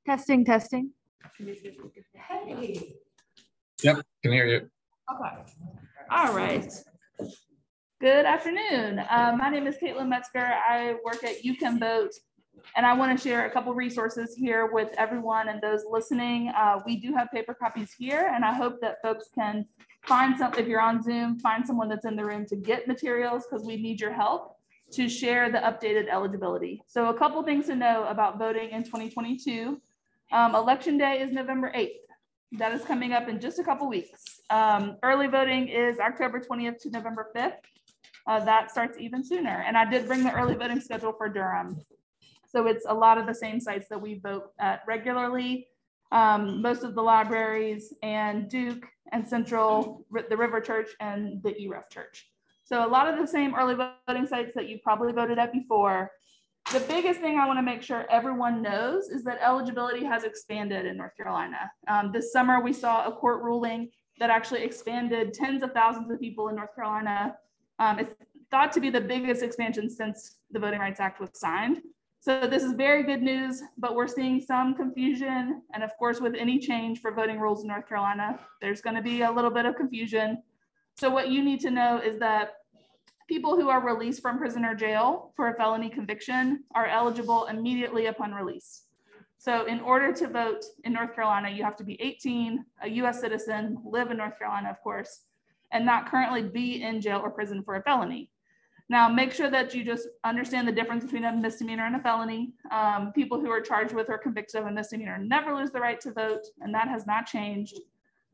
Testing, testing. Hey. Yep, can hear you. Okay. All right. Good afternoon. My name is Caitlin Metzger. I work at You Can Vote, and I want to share a couple resources here with everyone and those listening. We do have paper copies here, and I hope that folks can find some, if you're on Zoom, find someone that's in the room to get materials, because we need your help to share the updated eligibility. So a couple things to know about voting in 2022. Election day is November 8th. That is coming up in just a couple weeks. Early voting is October 20th to November 5th. That starts even sooner. And I did bring the early voting schedule for Durham. So it's a lot of the same sites that we vote at regularly. Most of the libraries and Duke and Central, the River Church and the EREF Church. So a lot of the same early voting sites that you probably voted at before. The biggest thing I want to make sure everyone knows is that eligibility has expanded in North Carolina. This summer, we saw a court ruling that actually expanded tens of thousands of people in North Carolina. It's thought to be the biggest expansion since the Voting Rights Act was signed. So this is very good news, but we're seeing some confusion. And of course, with any change for voting rules in North Carolina, there's going to be a little bit of confusion. So what you need to know is that people who are released from prison or jail for a felony conviction are eligible immediately upon release. So in order to vote in North Carolina, you have to be 18, a US citizen, live in North Carolina, of course, and not currently be in jail or prison for a felony. Now, make sure that you just understand the difference between a misdemeanor and a felony. People who are charged with or convicted of a misdemeanor never lose the right to vote, and that has not changed.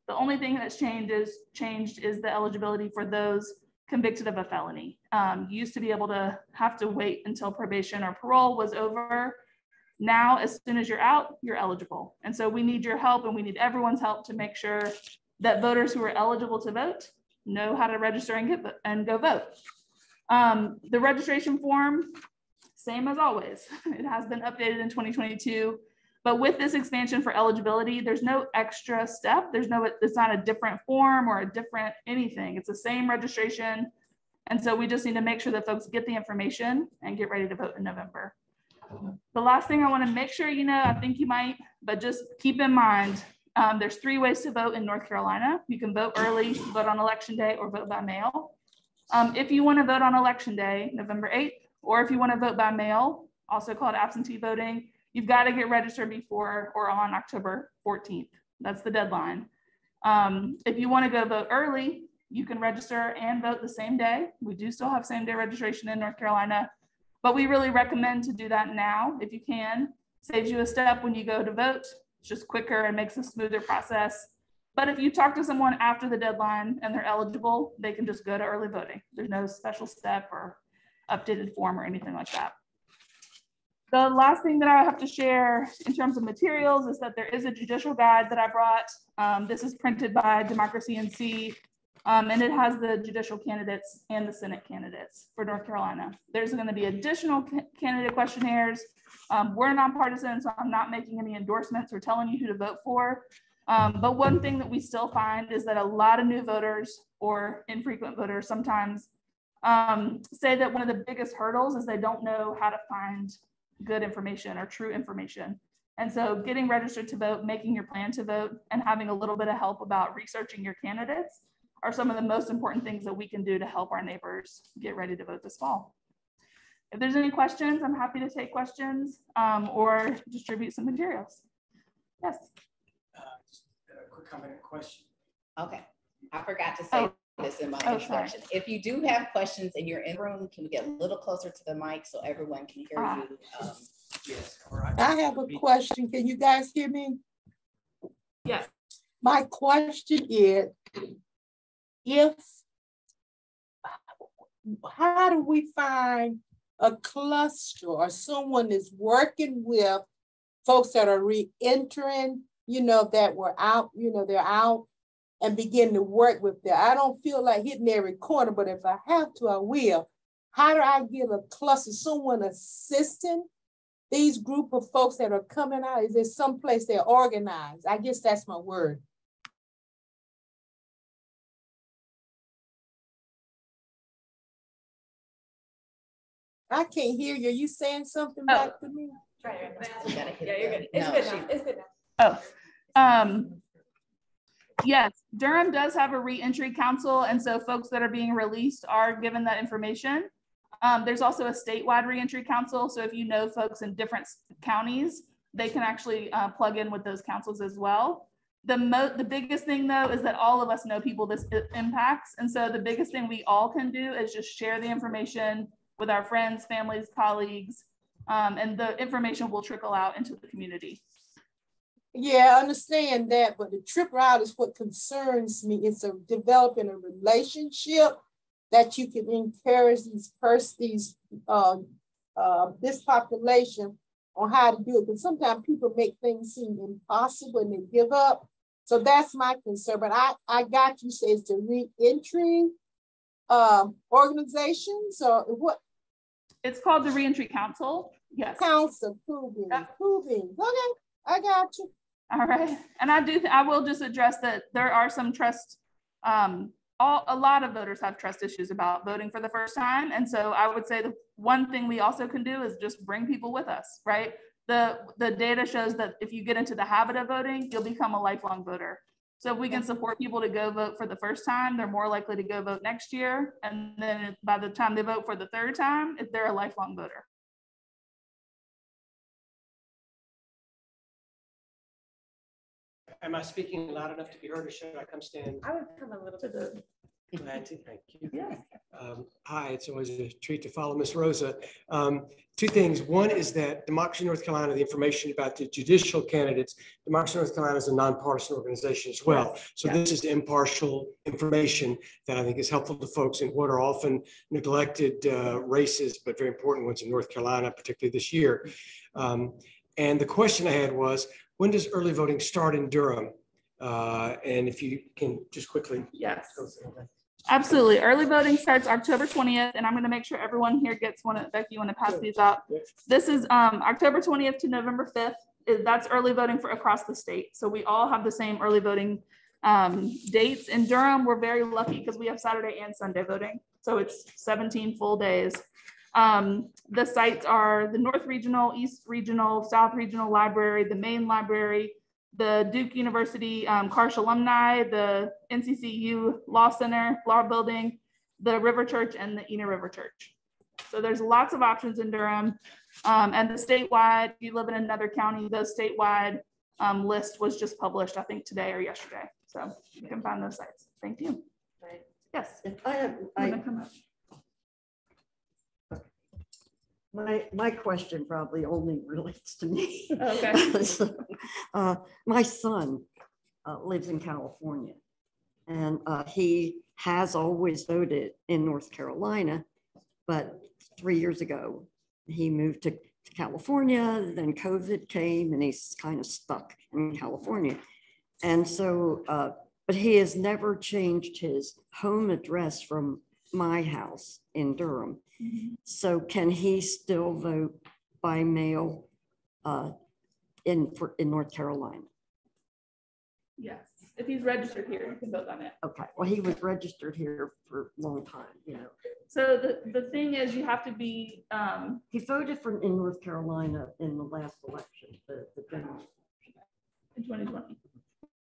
The only thing that's changed is the eligibility for those convicted of a felony. You used to be able to have to wait until probation or parole was over. Now, as soon as you're out, you're eligible. And so we need your help, and we need everyone's help to make sure that voters who are eligible to vote know how to register and go vote. The registration form, same as always. It has been updated in 2022. But with this expansion for eligibility, there's no extra step. It's not a different form or a different anything. It's the same registration. And so we just need to make sure that folks get the information and get ready to vote in November. The last thing I want to make sure you know, I think you might, but just keep in mind, there's 3 ways to vote in North Carolina. You can vote early, vote on election day, or vote by mail. If you want to vote on election day, November 8th, or if you want to vote by mail, also called absentee voting, you've got to get registered before or on October 14th. That's the deadline. If you want to go vote early, you can register and vote the same day. We do still have same day registration in North Carolina, but we really recommend to do that now if you can. Saves you a step when you go to vote. It's just quicker and makes a smoother process. But if you talk to someone after the deadline and they're eligible, they can just go to early voting. There's no special step or updated form or anything like that. The last thing that I have to share in terms of materials is that there is a judicial guide that I brought. This is printed by Democracy NC, and it has the judicial candidates and the Senate candidates for North Carolina. There's going to be additional candidate questionnaires. We're nonpartisan, so I'm not making any endorsements or telling you who to vote for. But one thing that we still find is that a lot of new voters or infrequent voters sometimes say that one of the biggest hurdles is they don't know how to find good information or true information. And so getting registered to vote, making your plan to vote, and having a little bit of help about researching your candidates are some of the most important things that we can do to help our neighbors get ready to vote this fall. If there's any questions, I'm happy to take questions or distribute some materials. Yes. Just a quick comment and question. Okay, I forgot to say this in my introduction. Sorry. If you do have questions and you're in the room, can we get a little closer to the mic so everyone can hear you? Yes, all right. I have a question. Can you guys hear me? Yes. My question is, how do we find a cluster or someone is working with folks that are re-entering, that were out, they're out, and begin to work with them? I don't feel like hitting every corner, but if I have to, I will. How do I get a cluster, someone assisting these group of folks that are coming out? Is there someplace they're organized? I guess that's my word. I can't hear you. Are you saying something back to me? You gotta hit Yeah, you're the- good. It's no. good now. It's good now. Oh, yes, Durham does have a re-entry council, and so folks that are being released are given that information. There's also a statewide re-entry council, so if you know folks in different counties, they can actually plug in with those councils as well. The biggest thing though is that all of us know people this impacts, and so the biggest thing we all can do is just share the information with our friends, families, colleagues, and the information will trickle out into the community. Yeah, I understand that, but the trip route is what concerns me. It's developing a relationship that you can encourage this population on how to do it. But sometimes people make things seem impossible and they give up. So that's my concern. But I got you say it's the re-entry organization. So what? It's called the Reentry Council. Yes. Council proving. Okay, I got you. All right, and I will just address that there are some trust. A lot of voters have trust issues about voting for the first time, and so I would say the one thing we also can do is just bring people with us. Right. The data shows that if you get into the habit of voting, you'll become a lifelong voter. So if we can support people to go vote for the first time, they're more likely to go vote next year. And then by the time they vote for the third time, if they're a lifelong voter. Am I speaking loud enough to be heard, or should I come stand? I would come a little bit. Glad to, thank you. Yes. Hi, it's always a treat to follow Ms. Rosa. Two things. One is that Democracy North Carolina, the information about the judicial candidates, Democracy North Carolina is a nonpartisan organization as well. So this is impartial information that I think is helpful to folks in what are often neglected races, but very important ones in North Carolina, particularly this year. And the question I had was, when does early voting start in Durham? And if you can just quickly. Yes. Absolutely. Early voting starts October 20th, and I'm going to make sure everyone here gets one. Becky, you want to pass these out? This is October 20th to November 5th. That's early voting for across the state. So we all have the same early voting dates. In Durham, we're very lucky because we have Saturday and Sunday voting. So it's 17 full days. The sites are the North Regional, East Regional, South Regional Library, the main library, the Duke University Karsh alumni, the NCCU Law Center, Law Building, the River Church, and the Ena River Church. So there's lots of options in Durham. And the statewide, if you live in another county, the statewide list was just published, I think today or yesterday. So you can find those sites. Thank you. Right. Yes. My question probably only relates to me. Okay. So, my son lives in California, and he has always voted in North Carolina, but 3 years ago he moved to California. Then COVID came, and he's kind of stuck in California. And so, but he has never changed his home address from my house in Durham. So can he still vote by mail in North Carolina? Yes. If he's registered here, you can vote on it. Okay. Well, he was registered here for a long time, you know. So the thing is, you have to be. He voted in North Carolina in the last election, the general. In 2020.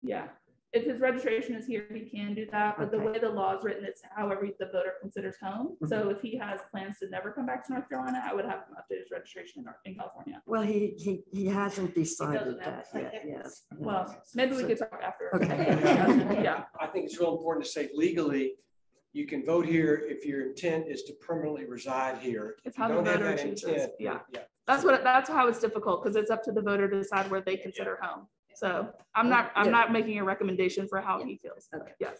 Yeah. If his registration is here, he can do that. But the way the law is written, it's however the voter considers home. So if he has plans to never come back to North Carolina, I would have him update his registration in California. Well, he hasn't decided that yet. Yes. Well, maybe we could talk after. Okay. Yeah. I think it's real important to say legally, you can vote here if your intent is to permanently reside here. It's how the voter chooses. Yeah. That's how it's difficult, because it's up to the voter to decide where they consider home. So I'm not making a recommendation for how he feels. Okay. Yes.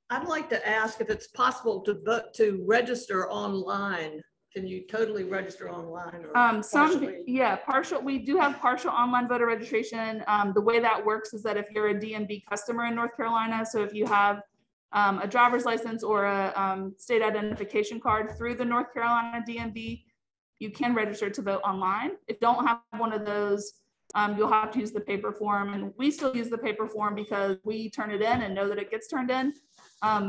I'd like to ask if it's possible to register online. Can you totally register online? Or partial. We do have partial online voter registration. The way that works is that if you're a DMV customer in North Carolina, so if you have a driver's license or a state identification card through the North Carolina DMV, you can register to vote online. If you don't have one of those, you'll have to use the paper form, and we still use the paper form because we turn it in and know that it gets turned in.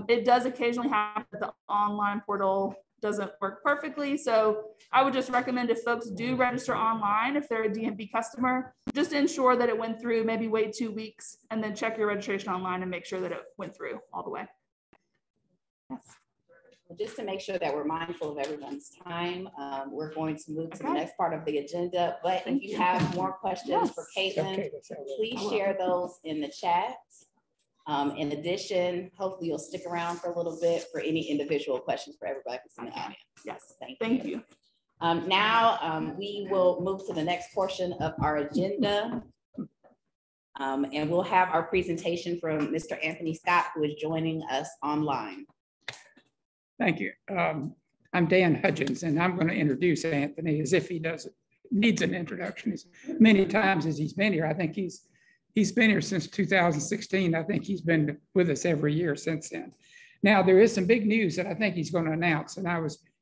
It does occasionally happen that the online portal doesn't work perfectly. So I would just recommend if folks do register online, if they're a DMV customer, just ensure that it went through, maybe wait 2 weeks and then check your registration online and make sure that it went through all the way. Yes. Just to make sure that we're mindful of everyone's time, we're going to move to the next part of the agenda. But if you have more questions for Caitlin, please share those in the chat. In addition, hopefully you'll stick around for a little bit for any individual questions for everybody who's in the audience. Yes, thank you. Now we will move to the next portion of our agenda. And we'll have our presentation from Mr. Anthony Scott, who is joining us online. Thank you. I'm Dan Hudgens, and I'm going to introduce Anthony as if he needs an introduction. As many times as he's been here, I think he's been here since 2016. I think he's been with us every year since then. Now there is some big news that I think he's going to announce, and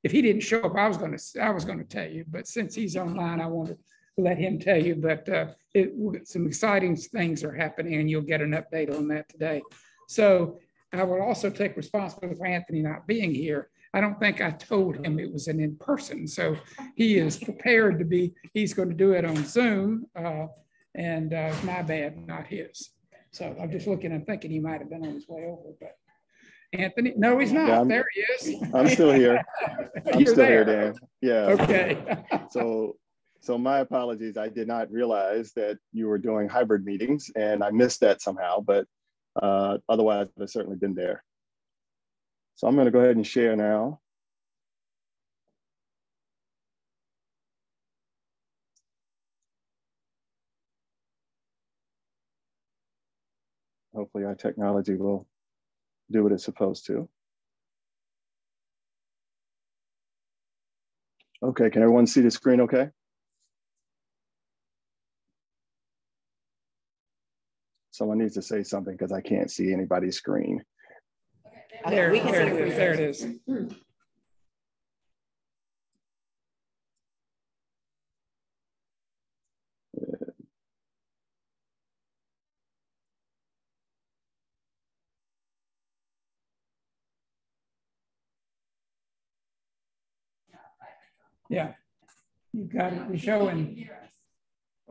if he didn't show up, I was going to tell you. But since he's online, I want to let him tell you. But some exciting things are happening, and you'll get an update on that today. So I will also take responsibility for Anthony not being here. I don't think I told him it was an in-person. So he is prepared to be, he's going to do it on Zoom, and my bad, not his. So I'm just looking and thinking he might have been on his way over, but Anthony, no, he's not. Yeah, there he is. I'm still here. I'm still here, Dan. Yeah. Okay. So my apologies. I did not realize that you were doing hybrid meetings and I missed that somehow, but otherwise I've certainly been there. So I'm going to go ahead and share now. Hopefully our technology will do what it's supposed to. Okay, can everyone see the screen okay? Someone needs to say something because I can't see anybody's screen. There it is. Yeah, you got it. You're showing.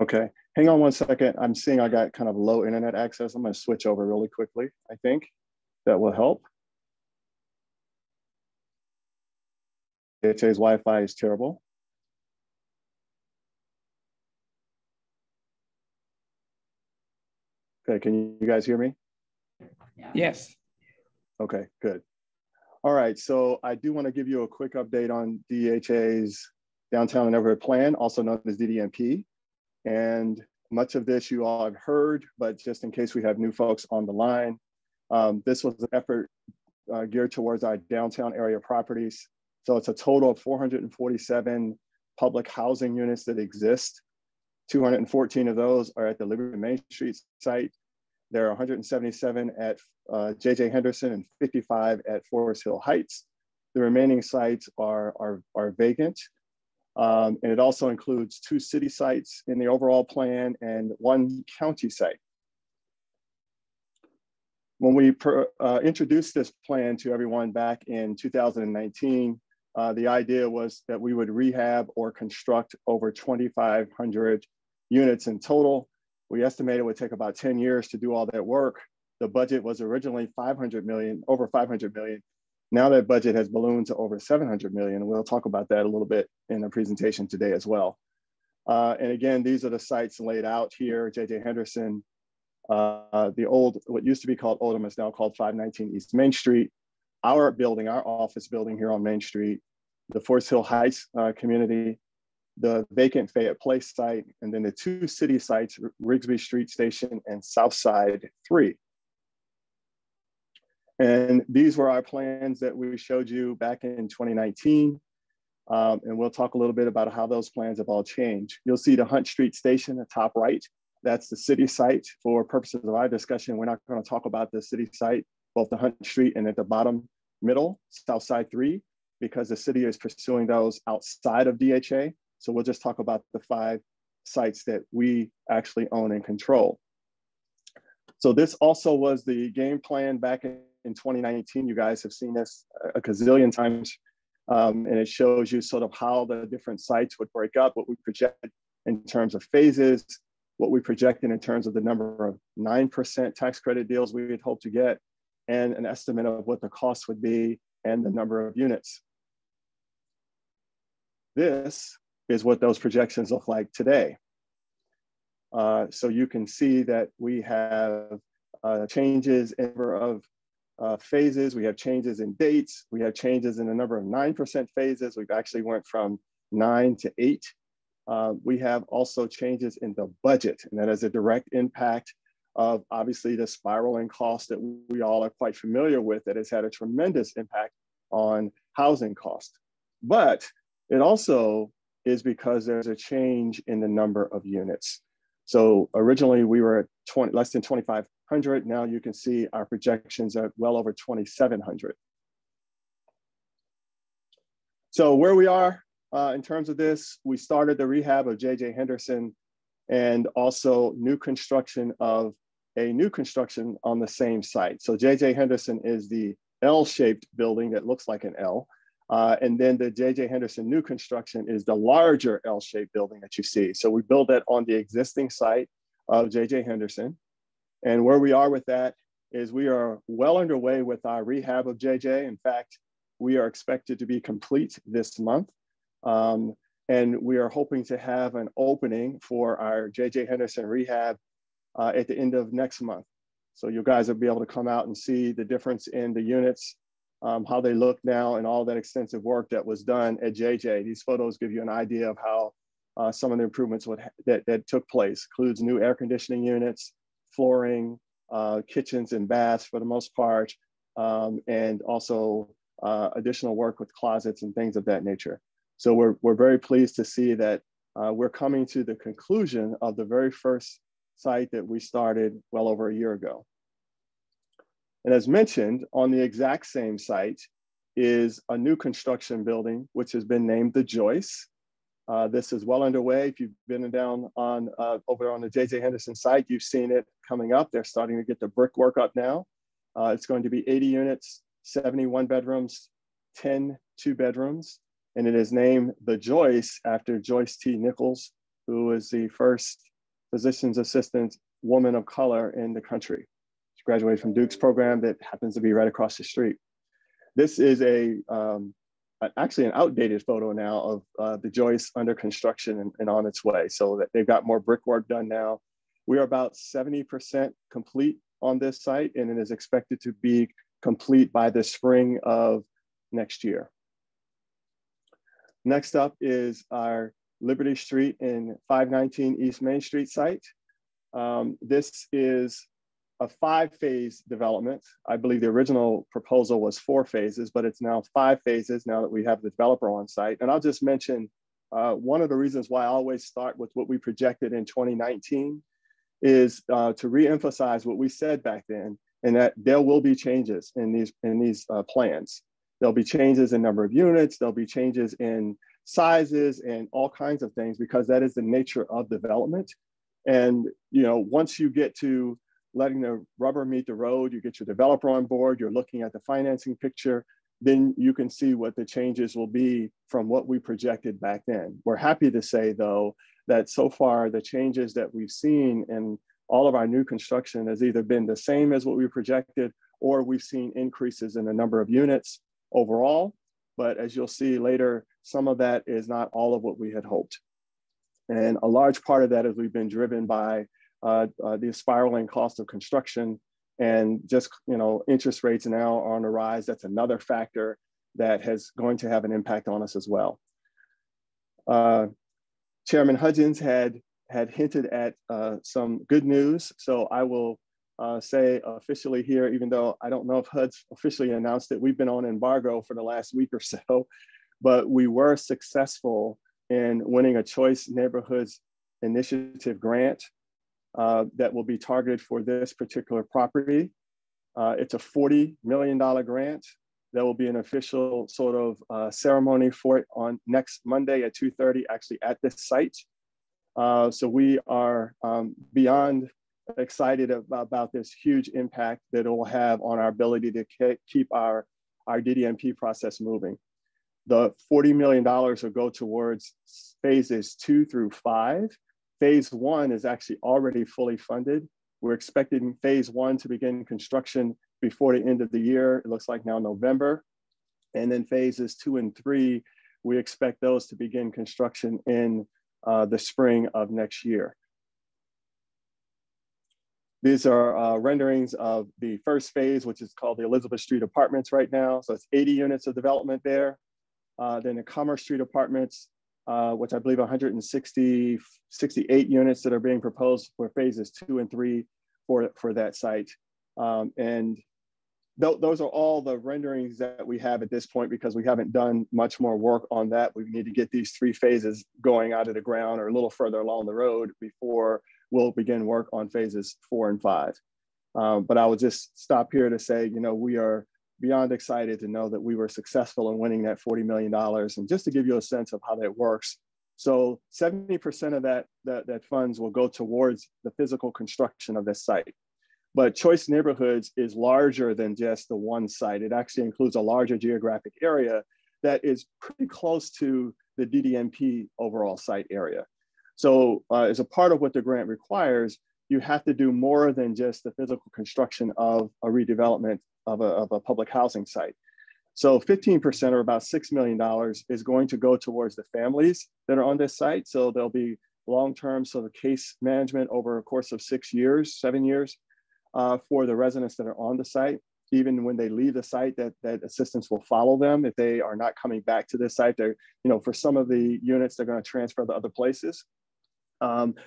Okay, hang on one second. I'm seeing I got kind of low internet access. I'm going to switch over really quickly. I think that will help. DHA's Wi-Fi is terrible. Okay, can you guys hear me? Yes. Okay, good. All right, so I do want to give you a quick update on DHA's Downtown Neighborhood Plan, also known as DDNP. And much of this you all have heard, but just in case we have new folks on the line, this was an effort geared towards our downtown area properties. So it's a total of 447 public housing units that exist. 214 of those are at the Liberty Main Street site. There are 177 at J.J. Henderson and 55 at Forest Hill Heights. The remaining sites are vacant. And it also includes 2 city sites in the overall plan and 1 county site. When we introduced this plan to everyone back in 2019, the idea was that we would rehab or construct over 2,500 units in total. We estimated it would take about 10 years to do all that work. The budget was originally over 500 million. Now that budget has ballooned to over 700 million. And we'll talk about that a little bit in the presentation today as well. And again, these are the sites laid out here. J.J. Henderson, the old, what used to be called Oldham is now called 519 East Main Street. Our building, our office building here on Main Street, the Forest Hill Heights community, the vacant Fayette Place site, and then the 2 city sites, Rigsby Street Station and Southside 3. And these were our plans that we showed you back in 2019. And we'll talk a little bit about how those plans have all changed. You'll see the Hunt Street Station, the top right. That's the city site. For purposes of our discussion, we're not going to talk about the city site, both the Hunt Street and at the bottom middle, Southside 3, because the city is pursuing those outside of DHA. So we'll just talk about the 5 sites that we actually own and control. So this also was the game plan back in 2019. You guys have seen this a gazillion times And it shows you sort of how the different sites would break up, what we project in terms of phases, what we projected in terms of the number of 9% tax credit deals we would hope to get, and an estimate of what the cost would be and the number of units. This is what those projections look like today. So you can see that we have changes in number of phases, we have changes in dates, we have changes in the number of 9% phases. We've actually went from 9 to 8. We have also changes in the budget, and that is a direct impact of obviously the spiraling cost that we all are quite familiar with, that has had a tremendous impact on housing cost. But it also is because there's a change in the number of units. So originally we were at less than 2,500. Now you can see our projections are well over 2,700. So where we are in terms of this, we started the rehab of J.J. Henderson and also new construction of a new construction on the same site. So J.J. Henderson is the L-shaped building that looks like an L. And then the J.J. Henderson new construction is the larger L-shaped building that you see. So we built that on the existing site of J.J. Henderson. And where we are with that is we are well underway with our rehab of J.J. In fact, we are expected to be complete this month. And we are hoping to have an opening for our J.J. Henderson rehab at the end of next month. So you guys will be able to come out and see the difference in the units, how they look now, and all that extensive work that was done at JJ. These photos give you an idea of how some of the improvements that took place. Includes new air conditioning units, flooring, kitchens and baths for the most part, and also additional work with closets and things of that nature. So we're very pleased to see that we're coming to the conclusion of the very first site that we started well over a year ago. And as mentioned, on the exact same site is a new construction building, which has been named the Joyce. This is well underway. If you've been down on over on the J.J. Henderson site, you've seen it coming up. They're starting to get the brickwork up now. It's going to be 80 units, 71 bedrooms, 10 two-bedrooms, and it is named the Joyce after Joyce T. Nichols, who was the first physician's assistant woman of color in the country. Graduated from Duke's program that happens to be right across the street. This is actually an outdated photo now of the Joyce under construction and on its way. So that they've got more brickwork done now. We are about 70% complete on this site, and it is expected to be complete by the spring of next year. Next up is our Liberty Street and 519 East Main Street site. This is a 5-phase development. I believe the original proposal was 4 phases, but it's now 5 phases now that we have the developer on site. And I'll just mention one of the reasons why I always start with what we projected in 2019 is to reemphasize what we said back then, and that there will be changes in these plans. There'll be changes in number of units, there'll be changes in sizes and all kinds of things, because that is the nature of development. And once you get to letting the rubber meet the road, you get your developer on board, you're looking at the financing picture, then you can see what the changes will be from what we projected back then. We're happy to say, though, that so far the changes that we've seen in all of our new construction has either been the same as what we projected, or we've seen increases in the number of units overall. But as you'll see later, some of that is not all of what we had hoped. And a large part of that is we've been driven by the spiraling cost of construction, and just interest rates now are on the rise. That's another factor that has going to have an impact on us as well. Chairman Hudgens had hinted at some good news, so I will say officially here, even though I don't know if HUD's officially announced it, we've been on embargo for the last week or so, but we were successful in winning a Choice Neighborhoods Initiative grant that will be targeted for this particular property. It's a $40 million grant. There will be an official sort of ceremony for it on next Monday at 2:30, actually at this site. So we are beyond excited about this huge impact that it will have on our ability to keep our DDMP process moving. The $40 million will go towards phases 2 through 5. Phase 1 is actually already fully funded. We're expecting phase 1 to begin construction before the end of the year. It looks like now November. And then phases 2 and 3, we expect those to begin construction in the spring of next year. These are renderings of the first phase, which is called the Elizabeth Street Apartments right now. So it's 80 units of development there. Then the Commerce Street Apartments, which I believe 68 units that are being proposed for phases 2 and 3 for that site. And those are all the renderings that we have at this point, because we haven't done much more work on that. We need to get these 3 phases going out of the ground or a little further along the road before we'll begin work on phases 4 and 5. But I would just stop here to say, you know, we are beyond excited to know that we were successful in winning that $40 million. And just to give you a sense of how that works, so 70% of that funds will go towards the physical construction of this site. But Choice Neighborhoods is larger than just the one site. It actually includes a larger geographic area that is pretty close to the DDMP overall site area. So as a part of what the grant requires, you have to do more than just the physical construction of a redevelopment of a public housing site. So 15%, or about $6 million, is going to go towards the families that are on this site. So there'll be long-term sort of case management over a course of 7 years for the residents that are on the site. Even when they leave the site, that assistance will follow them. If they are not coming back to this site, they're, you know, for some of the units, they're going to transfer to other places.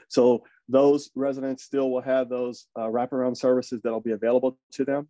So those residents still will have those wraparound services that'll be available to them.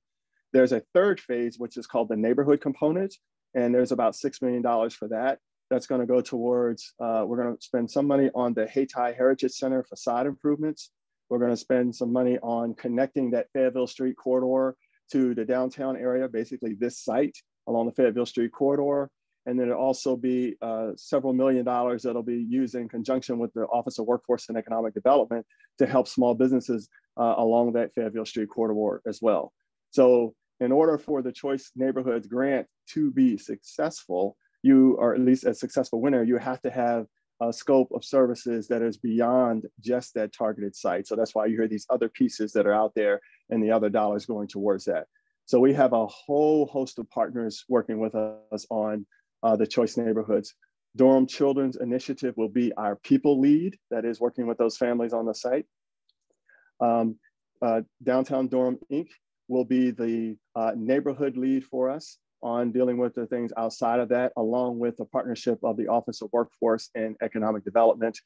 There's a third phase, which is called the neighborhood component. And there's about $6 million for that. That's going to go towards, we're going to spend some money on the Hayti Heritage Center facade improvements. We're going to spend some money on connecting that Fayetteville Street corridor to the downtown area, basically this site along the Fayetteville Street corridor. And then it'll also be several $1 million that'll be used in conjunction with the Office of Workforce and Economic Development to help small businesses along that Fayetteville Street corridor as well. So in order for the Choice Neighborhoods grant to be successful, you are at least a successful winner, you have to have a scope of services that is beyond just that targeted site. So that's why you hear these other pieces that are out there and the other dollars going towards that. So we have a whole host of partners working with us on the Choice Neighborhoods. Durham Children's Initiative will be our people lead that is working with those families on the site. Downtown Durham Inc. will be the neighborhood lead for us on dealing with the things outside of that, along with the partnership of the Office of Workforce and Economic Development.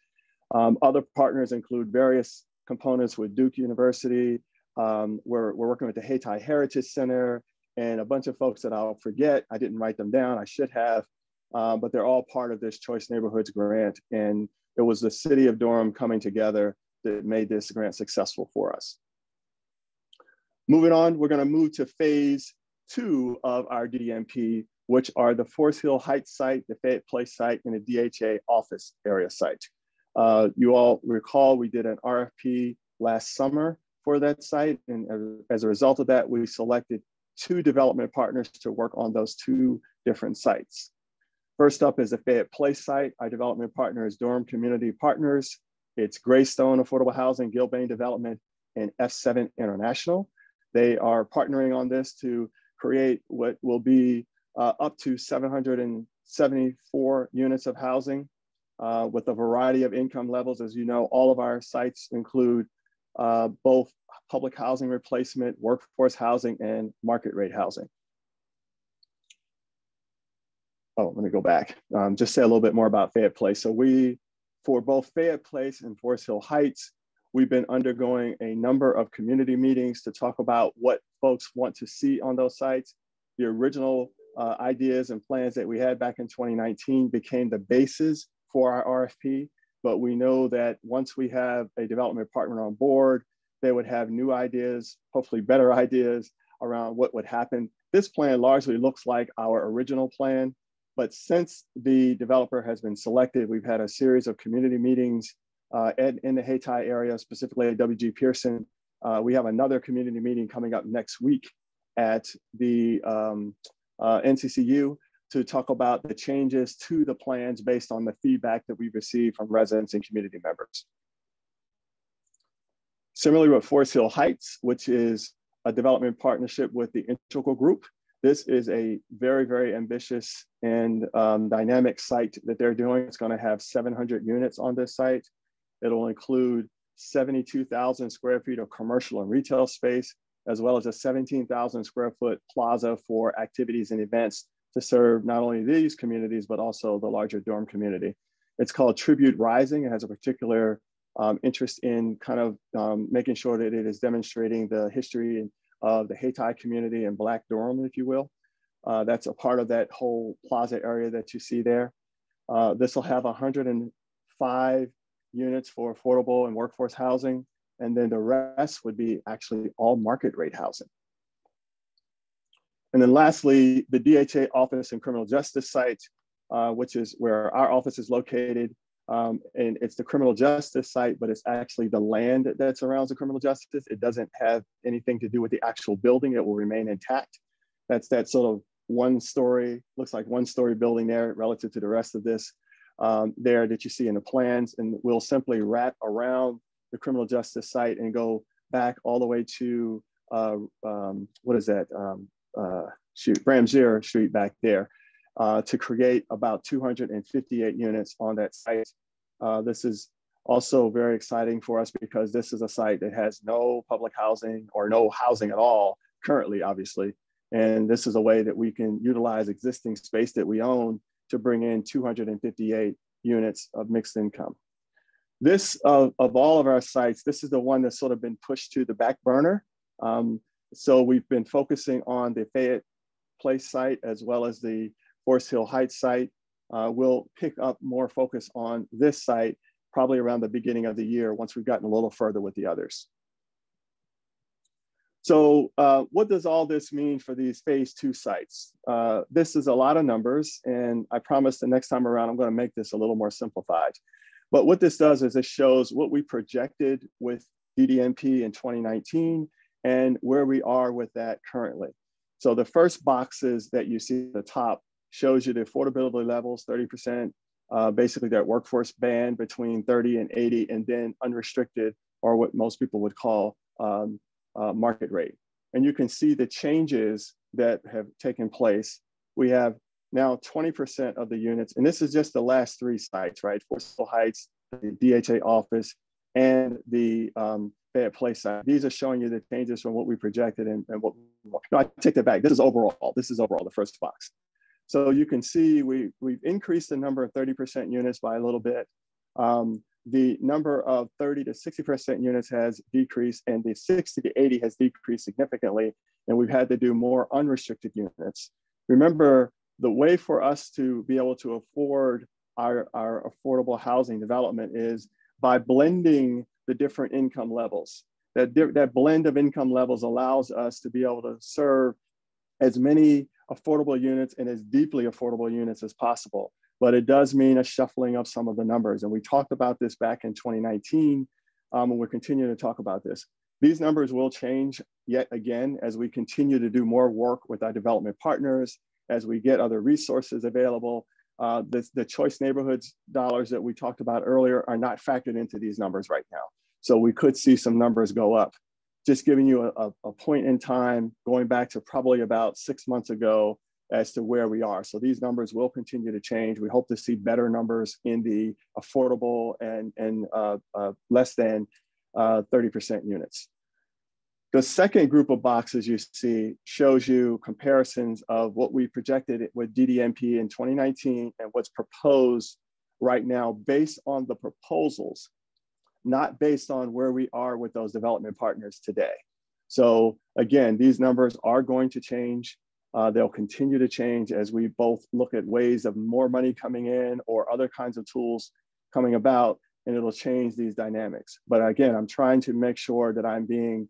Other partners include various components with Duke University. We're working with the Hayti Heritage Center and a bunch of folks that I'll forget. I didn't write them down, I should have, but they're all part of this Choice Neighborhoods grant. And it was the city of Durham coming together that made this grant successful for us. Moving on, we're gonna move to phase 2 of our DDMP, which are the Forest Hill Heights site, the Fayette Place site, and the DHA office area site. You all recall we did an RFP last summer for that site. And as a result of that, we selected 2 development partners to work on those 2 different sites. First up is the Fayette Place site. Our development partner is Durham Community Partners. It's Greystone Affordable Housing, Gilbane Development, and F7 International. They are partnering on this to create what will be up to 774 units of housing with a variety of income levels. As you know, all of our sites include both public housing replacement, workforce housing, and market rate housing. Oh, let me go back. Just say a little bit more about Fayette Place. So for both Fayette Place and Forest Hill Heights, we've been undergoing a number of community meetings to talk about what folks want to see on those sites. The original ideas and plans that we had back in 2019 became the basis for our RFP, but we know that once we have a development partner on board, they would have new ideas, hopefully better ideas around what would happen. This plan largely looks like our original plan, but since the developer has been selected, we've had a series of community meetings in the Hayti area, specifically at WG Pearson. We have another community meeting coming up next week at the NCCU to talk about the changes to the plans based on the feedback that we've received from residents and community members. Similarly with Forest Hill Heights, which is a development partnership with the Integral Group. This is a very, very ambitious and dynamic site that they're doing. It's going to have 700 units on this site. It'll include 72,000 square feet of commercial and retail space, as well as a 17,000 square foot plaza for activities and events to serve not only these communities, but also the larger Durham community. It's called Tribute Rising. It has a particular interest in kind of making sure that it is demonstrating the history of the Hayti community and Black Durham, if you will. That's a part of that whole plaza area that you see there. This will have 105 units for affordable and workforce housing, and then the rest would be actually all market rate housing. And then lastly, the DHA office and criminal justice site, which is where our office is located. And it's the criminal justice site, but it's actually the land that surrounds the criminal justice. It doesn't have anything to do with the actual building. It will remain intact. That's that sort of one story, looks like one story building there relative to the rest of this there that you see in the plans. And we'll simply wrap around the criminal justice site and go back all the way to, what is that? Bramshier Street back there. To create about 258 units on that site. This is also very exciting for us because this is a site that has no public housing or no housing at all currently, obviously. And this is a way that we can utilize existing space that we own to bring in 258 units of mixed income. This, of all of our sites, this is the one that's sort of been pushed to the back burner. So we've been focusing on the Fayette Place site as well as the Forest Hill Heights site. We'll pick up more focus on this site probably around the beginning of the year once we've gotten a little further with the others. So what does all this mean for these phase 2 sites? This is a lot of numbers, and I promise the next time around I'm going to make this a little more simplified. But what this does is it shows what we projected with DDMP in 2019 and where we are with that currently. So the first boxes that you see at the top shows you the affordability levels, 30%, basically that workforce band between 30 and 80, and then unrestricted, or what most people would call market rate. And you can see the changes that have taken place. We have now 20% of the units, and this is just the last 3 sites, right? Forest Hill Heights, the DHA office, and the Fayette Place site. These are showing you the changes from what we projected and what, no, I take that back. This is overall. This is overall the first box. So you can see we've increased the number of 30% units by a little bit. The number of 30 to 60% units has decreased, and the 60 to 80 has decreased significantly. And we've had to do more unrestricted units. Remember, the way for us to be able to afford our affordable housing development is by blending the different income levels. That blend of income levels allows us to be able to serve as many affordable units and as deeply affordable units as possible. But it does mean a shuffling of some of the numbers. And we talked about this back in 2019, and we're continuing to talk about this. These numbers will change yet again as we continue to do more work with our development partners, as we get other resources available. The choice neighborhoods dollars that we talked about earlier are not factored into these numbers right now. So we could see some numbers go up. Just giving you a point in time, going back to probably about 6 months ago as to where we are. So these numbers will continue to change. We hope to see better numbers in the affordable and less than 30% units. The second group of boxes you see shows you comparisons of what we projected with DDMP in 2019 and what's proposed right now based on the proposals, not based on where we are with those development partners today. So again, these numbers are going to change. They'll continue to change as we both look at ways of more money coming in or other kinds of tools coming about, and it'll change these dynamics. But again, I'm trying to make sure that I'm being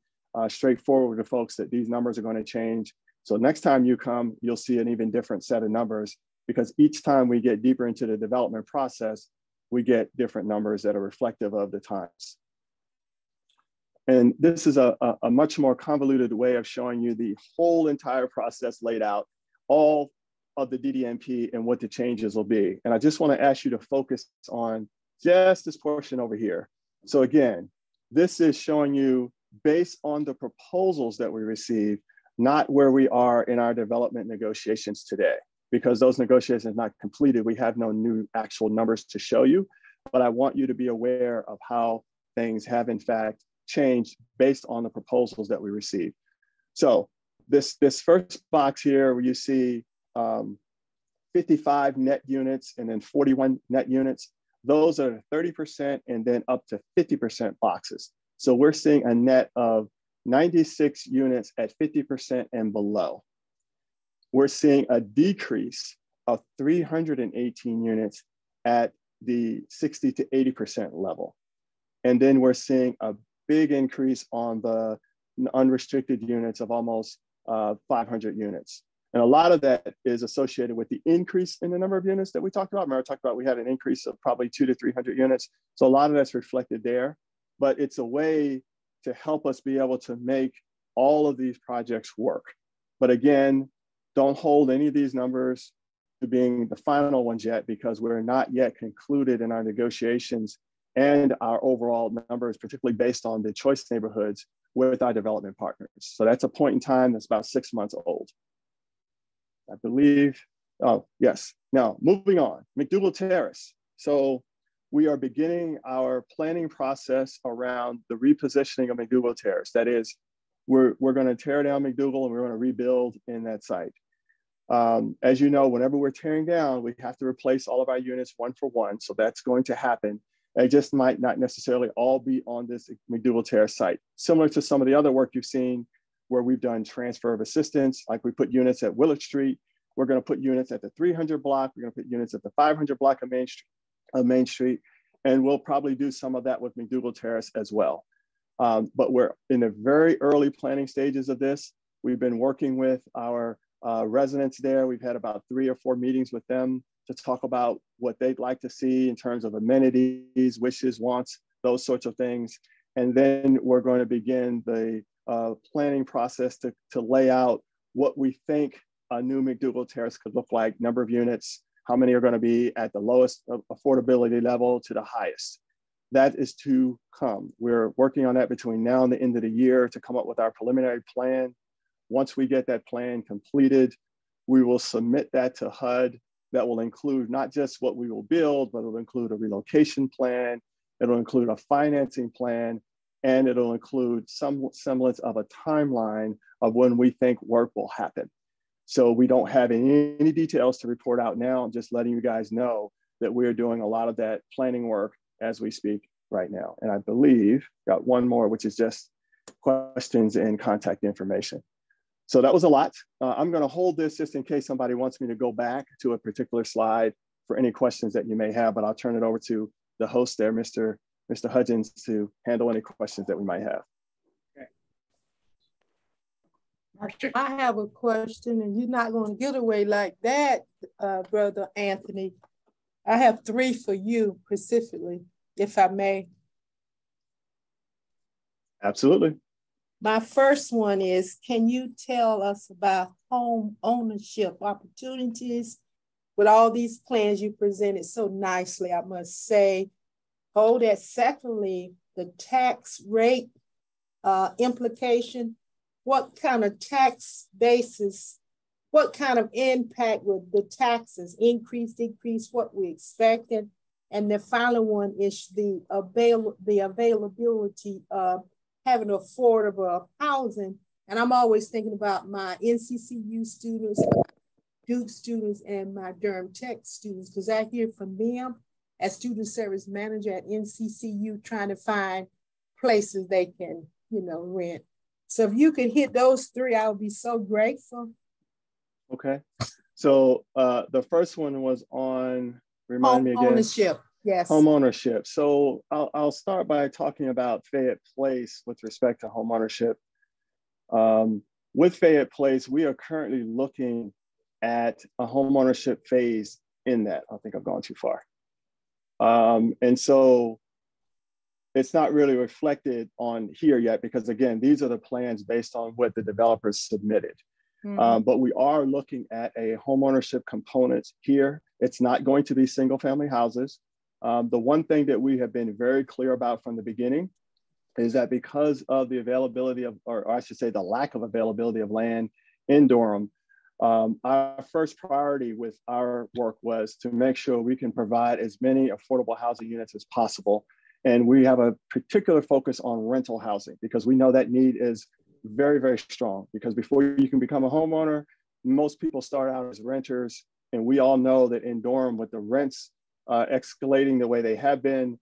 straightforward to folks that these numbers are going to change. So next time you come, you'll see an even different set of numbers, because each time we get deeper into the development process, we get different numbers that are reflective of the times. And this is a much more convoluted way of showing you the whole entire process laid out, all of the DDMP and what the changes will be. And I just want to ask you to focus on just this portion over here. So again, this is showing you based on the proposals that we received, not where we are in our development negotiations today, because those negotiations are not completed. We have no new actual numbers to show you, but I want you to be aware of how things have in fact changed based on the proposals that we received. So this first box here where you see 55 net units and then 41 net units, those are 30% and then up to 50% boxes. So we're seeing a net of 96 units at 50% and below. We're seeing a decrease of 318 units at the 60 to 80% level. And then we're seeing a big increase on the unrestricted units of almost 500 units. And a lot of that is associated with the increase in the number of units that we talked about. Remember, I talked about we had an increase of probably 200 to 300 units. So a lot of that's reflected there, but it's a way to help us be able to make all of these projects work. But again, don't hold any of these numbers to being the final ones yet, because we're not yet concluded in our negotiations and our overall numbers, particularly based on the choice neighborhoods with our development partners. So that's a point in time that's about 6 months old. I believe, oh, yes. Now, moving on, McDougal Terrace. So we are beginning our planning process around the repositioning of McDougal Terrace. That is, we're going to tear down McDougal and we're going to rebuild in that site. As you know, whenever we're tearing down, we have to replace all of our units one for one. So that's going to happen. It just might not necessarily all be on this McDougal Terrace site. Similar to some of the other work you've seen where we've done transfer of assistance, like we put units at Willard Street. We're going to put units at the 300 block. We're going to put units at the 500 block of Main Street. And we'll probably do some of that with McDougal Terrace as well. But we're in the very early planning stages of this. We've been working with our residents there. We've had about 3 or 4 meetings with them to talk about what they'd like to see in terms of amenities, wishes, wants, those sorts of things. And then we're going to begin the planning process to lay out what we think a new McDougal Terrace could look like, number of units, how many are going to be at the lowest affordability level to the highest. That is to come. We're working on that between now and the end of the year to come up with our preliminary plan. Once we get that plan completed, we will submit that to HUD. That will include not just what we will build, but it'll include a relocation plan, it'll include a financing plan, and it'll include some semblance of a timeline of when we think work will happen. So we don't have any details to report out now. I'm just letting you guys know that we're doing a lot of that planning work as we speak right now. And I believe got one more, which is just questions and contact information. So that was a lot. I'm going to hold this just in case somebody wants me to go back to a particular slide for any questions that you may have, but I'll turn it over to the host there, Mr. Hudgens, to handle any questions that we might have. Okay. I have a question, and you're not going to get away like that, Brother Anthony. I have 3 for you specifically, if I may. Absolutely. My first one is, can you tell us about home ownership opportunities with all these plans you presented so nicely, I must say. Hold that. Secondly, the tax rate implication. What kind of tax basis, what kind of impact would the taxes increase, decrease, what we expected? And the final one is the availability of having affordable housing. And I'm always thinking about my NCCU students, Duke students, and my Durham Tech students, because I hear from them as student service manager at NCCU trying to find places they can, rent. So if you could hit those 3, I would be so grateful. Okay. So the first one was on, remind me again. Ownership. Yes. Home ownership. So I'll start by talking about Fayette Place with respect to home ownership. With Fayette Place, we are currently looking at a home ownership phase in that. I think I've gone too far. And so it's not really reflected on here yet, because again, these are the plans based on what the developers submitted. But we are looking at a homeownership component here. It's not going to be single family houses. The one thing that we have been very clear about from the beginning is that because of the availability of, or I should say the lack of availability of land in Durham, our first priority with our work was to make sure we can provide as many affordable housing units as possible. And we have a particular focus on rental housing because we know that need is very, very strong, because before you can become a homeowner, most people start out as renters. And we all know that in Durham, with the rents escalating the way they have been,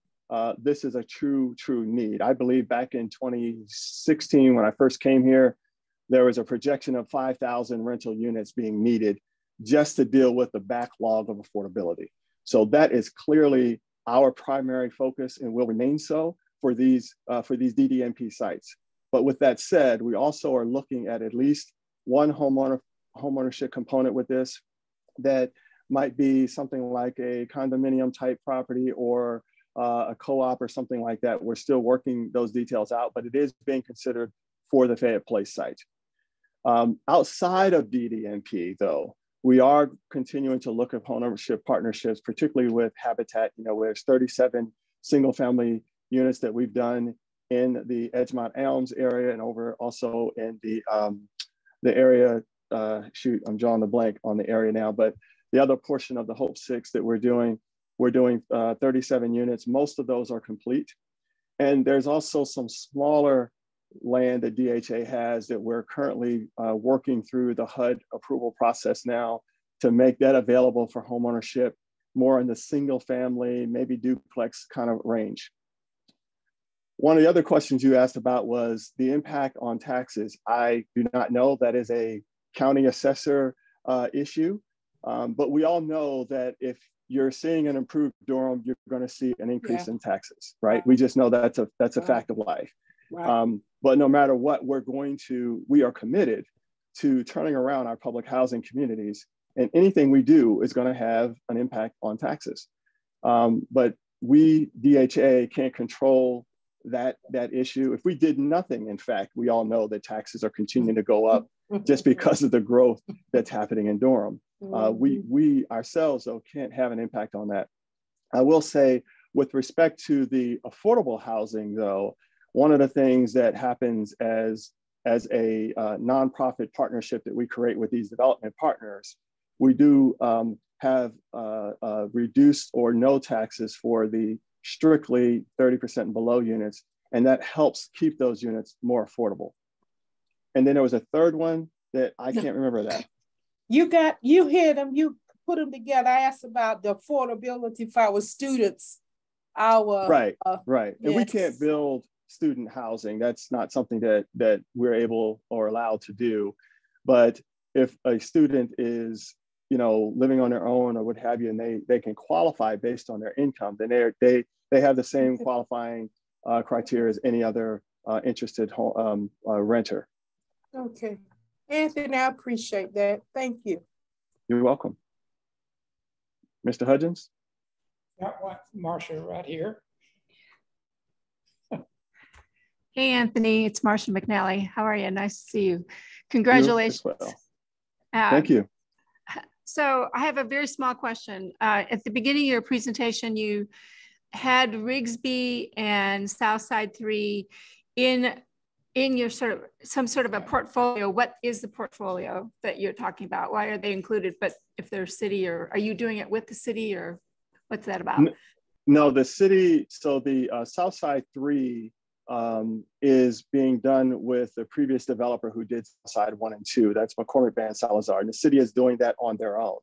this is a true need. I believe back in 2016, when I first came here, there was a projection of 5,000 rental units being needed just to deal with the backlog of affordability. So that is clearly our primary focus and will remain so for these DDMP sites. But with that said, we also are looking at least one homeownership component with this that might be something like a condominium type property or a co-op or something like that. We're still working those details out, but it is being considered for the Fayette Place site. Outside of DDMP though, we are continuing to look at homeownership partnerships, particularly with Habitat. You know, there's 37 single family units that we've done in the Edgemont Elms area and over also in the area, shoot, I'm drawing the blank on the area now, but the other portion of the Hope 6 that we're doing 37 units. Most of those are complete. And there's also some smaller land that DHA has that we're currently working through the HUD approval process now to make that available for homeownership more in the single family, maybe duplex kind of range. One of the other questions you asked about was the impact on taxes. I do not know. That is a county assessor issue, but we all know that if you're seeing an improved Durham, you're going to see an increase in taxes, right? We just know that's a fact of life. But no matter what, we are committed to turning around our public housing communities, and anything we do is going to have an impact on taxes. But we, DHA, can't control that issue. If we did nothing, in fact, we all know that taxes are continuing to go up just because of the growth that's happening in Durham. We ourselves, though, can't have an impact on that. I will say, with respect to the affordable housing, though, one of the things that happens as a nonprofit partnership that we create with these development partners, we do have reduced or no taxes for the strictly 30% and below units, and that helps keep those units more affordable. And then there was a third one that I can't remember that. You hit them, you put them together. I asked about the affordability for our students. Right. And we can't build student housing. That's not something that we're able or allowed to do. But if a student is, living on their own or what have you, and they can qualify based on their income, then they have the same qualifying criteria as any other interested renter. Okay. Anthony, I appreciate that. Thank you. You're welcome. Mr. Hudgens? Got one, Marcia, right here. Hey, Anthony, it's Marcia McNally. How are you? Nice to see you. Congratulations. You as well. Thank you. So I have a very small question. At the beginning of your presentation, you had Rigsby and Southside 3 in your some sort of a portfolio. What is the portfolio that you're talking about? Why are they included? But if they're city, or are you doing it with the city, or what's that about? No, the city, so the Southside 3 is being done with the previous developer who did Southside 1 and 2. That's McCormick Van Salazar, and the city is doing that on their own.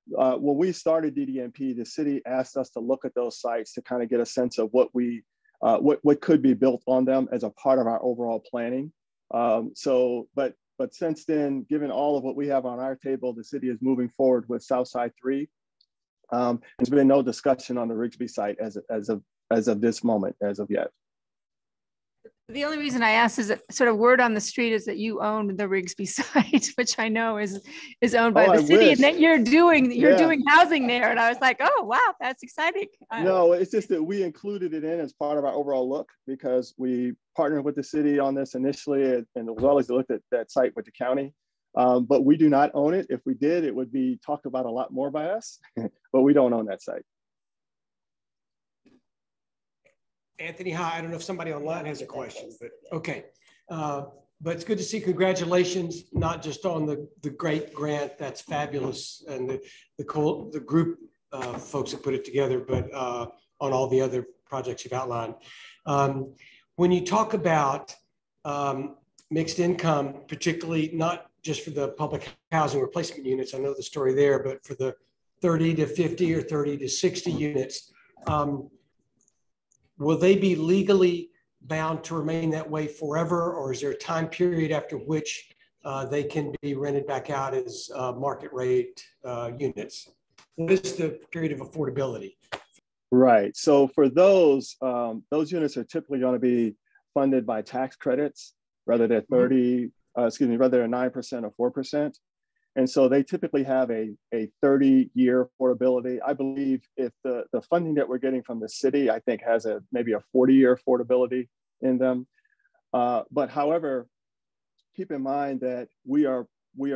When we started DDMP, the city asked us to look at those sites to kind of get a sense of what could be built on them as a part of our overall planning. But since then, given all of what we have on our table, the city is moving forward with Southside 3. There's been no discussion on the Rigsby site as of this moment, as of yet. The only reason I asked is that sort of word on the street is that you own the Rigsby site, which I know is owned by the city, and that you're doing housing there. And I was like, oh wow, that's exciting. No, it's just that we included it in as part of our overall look because we partnered with the city on this initially, and as well as looked at that site with the county. But we do not own it. If we did, it would be talked about a lot more by us, but we don't own that site. Anthony, hi. I don't know if somebody online has a question, but okay. But it's good to see. Congratulations, not just on the great grant, that's fabulous, and the group folks that put it together, but on all the other projects you've outlined. When you talk about mixed income, particularly not just for the public housing replacement units, I know the story there, but for the 30 to 50 or 30 to 60 units, will they be legally bound to remain that way forever, or is there a time period after which they can be rented back out as market rate units? What is the period of affordability? Right. So for those units are typically going to be funded by tax credits, rather than 9% or 4%. And so they typically have a 30-year affordability. I believe if the funding that we're getting from the city, I think has maybe a 40-year affordability in them. But however, keep in mind that we are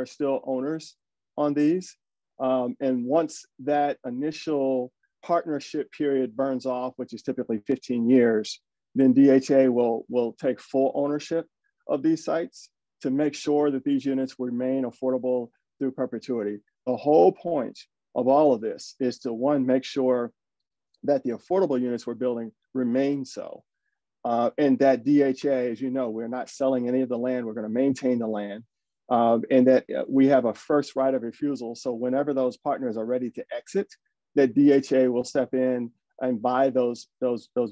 still owners on these. And once that initial partnership period burns off, which is typically 15 years, then DHA will take full ownership of these sites to make sure that these units remain affordable through perpetuity. The whole point of all of this is to, one, make sure that the affordable units we're building remain so. And that DHA, as you know, we're not selling any of the land, we're going to maintain the land. And that we have a first right of refusal. So whenever those partners are ready to exit, that DHA will step in and buy those